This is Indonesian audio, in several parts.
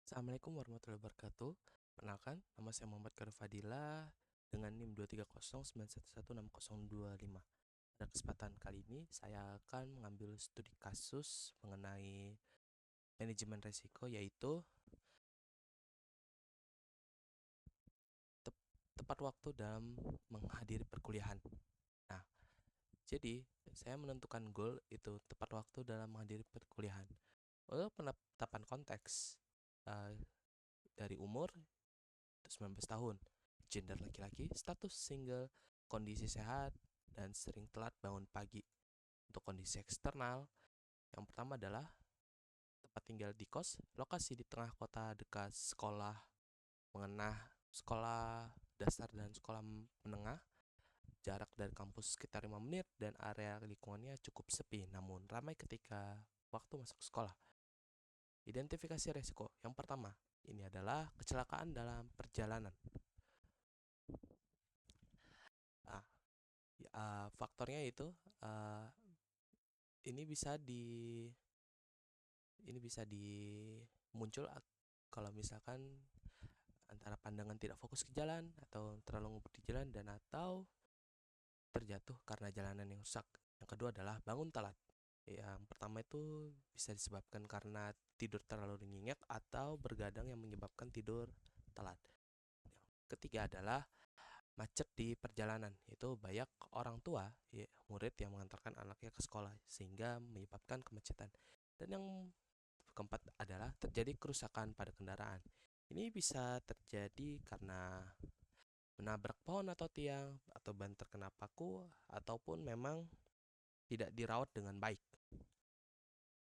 Assalamualaikum warahmatullahi wabarakatuh. Perkenalkan, nama saya Muhammad Karu Fadila dengan NIM 23091160025. Pada kesempatan kali ini, saya akan mengambil studi kasus mengenai manajemen risiko, yaitu tepat waktu dalam menghadiri perkuliahan. Nah, jadi saya menentukan goal itu tepat waktu dalam menghadiri perkuliahan. Untuk penetapan konteks, uh, dari umur 19 tahun, gender laki-laki, status single, kondisi sehat, dan sering telat bangun pagi. Untuk kondisi eksternal, yang pertama adalah tempat tinggal di kos, lokasi di tengah kota dekat sekolah menengah, sekolah dasar dan sekolah menengah, jarak dari kampus sekitar 5 menit, dan area lingkungannya cukup sepi namun ramai ketika waktu masuk sekolah. Identifikasi resiko. Yang pertama, ini adalah kecelakaan dalam perjalanan. Nah, faktornya itu uh, ini bisa di ini bisa muncul kalau misalkan antara pandangan tidak fokus ke jalan atau terlalu ngebut di jalan dan atau terjatuh karena jalanan yang rusak. Yang kedua adalah bangun telat. Yang pertama itu bisa disebabkan karena tidur terlalu nyenyak atau bergadang yang menyebabkan tidur telat. Yang ketiga adalah macet di perjalanan, yaitu banyak orang tua, murid yang mengantarkan anaknya ke sekolah sehingga menyebabkan kemacetan. Dan yang keempat adalah terjadi kerusakan pada kendaraan. Ini bisa terjadi karena menabrak pohon atau tiang, atau ban terkena paku, ataupun memang tidak dirawat dengan baik.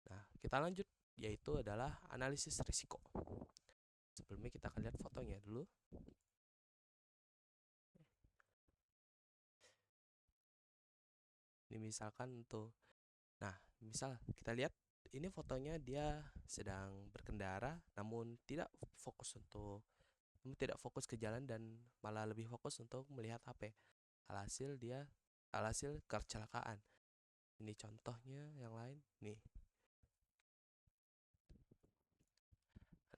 Nah, kita lanjut, yaitu adalah analisis risiko. Sebelumnya kita akan lihat fotonya dulu. Ini misalkan untuk, nah, misal kita lihat ini fotonya dia sedang berkendara, namun tidak fokus ke jalan dan malah lebih fokus untuk melihat HP. Alhasil kecelakaan. Ini contohnya yang lain. Nih,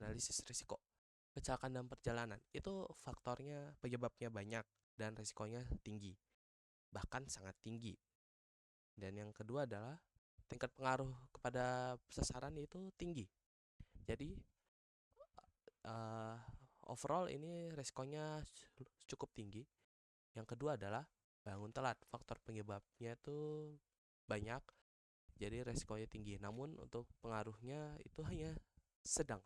analisis risiko. Kecelakaan dalam perjalanan itu faktornya, penyebabnya banyak dan risikonya tinggi, bahkan sangat tinggi. Dan yang kedua adalah tingkat pengaruh kepada sasaran itu tinggi. Jadi uh, overall ini risikonya cukup tinggi. Yang kedua adalah bangun telat. Faktor penyebabnya itu banyak, jadi resikonya tinggi. Namun untuk pengaruhnya itu hanya sedang.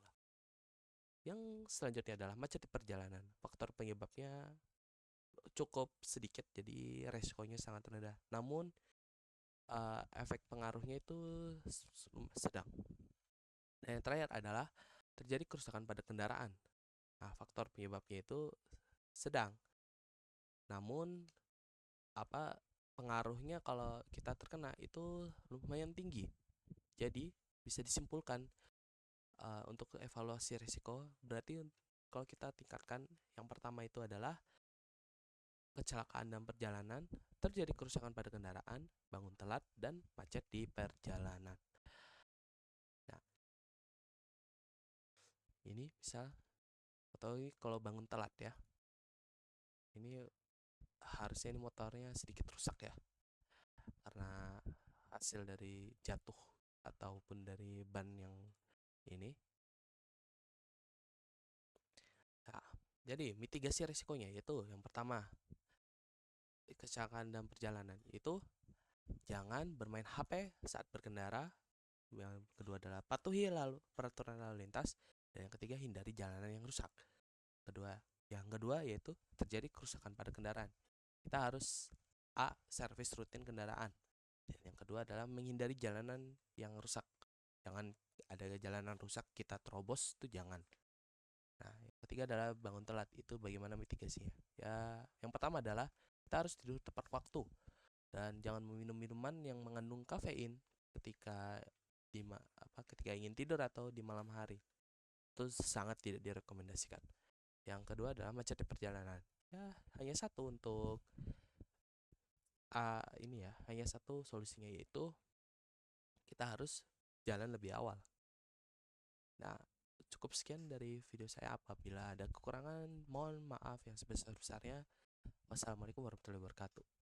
Yang selanjutnya adalah macet di perjalanan. Faktor penyebabnya cukup sedikit, jadi resikonya sangat rendah. Namun efek pengaruhnya itu sedang. Dan yang terakhir adalah terjadi kerusakan pada kendaraan. Nah, faktor penyebabnya itu sedang. Namun apa pengaruhnya kalau kita terkena itu lumayan tinggi. Jadi bisa disimpulkan, untuk evaluasi risiko berarti kalau kita tingkatkan, yang pertama itu adalah kecelakaan dalam perjalanan, terjadi kerusakan pada kendaraan, bangun telat, dan macet di perjalanan. Nah, ini bisa atau kalau bangun telat ya, ini harusnya ini motornya sedikit rusak ya, karena hasil dari jatuh ataupun dari ban yang ini. Nah, jadi mitigasi risikonya yaitu yang pertama, kecelakaan dalam perjalanan itu jangan bermain HP saat berkendara. Yang kedua adalah patuhi peraturan lalu lintas. Dan yang ketiga, hindari jalanan yang rusak. Yang kedua yaitu terjadi kerusakan pada kendaraan. Kita harus servis rutin kendaraan. Dan yang kedua adalah menghindari jalanan yang rusak. Jangan ada jalanan rusak kita terobos, itu jangan. Nah, yang ketiga adalah bangun telat. Itu bagaimana mitigasinya? Ya, yang pertama adalah kita harus tidur tepat waktu dan jangan meminum minuman yang mengandung kafein ketika ketika ingin tidur atau di malam hari. Itu sangat tidak direkomendasikan. Yang kedua adalah macet di perjalanan. Ya, hanya satu untuk hanya satu solusinya, yaitu kita harus jalan lebih awal. Nah, cukup sekian dari video saya. Apabila ada kekurangan, mohon maaf yang sebesar-besarnya. Wassalamualaikum warahmatullahi wabarakatuh.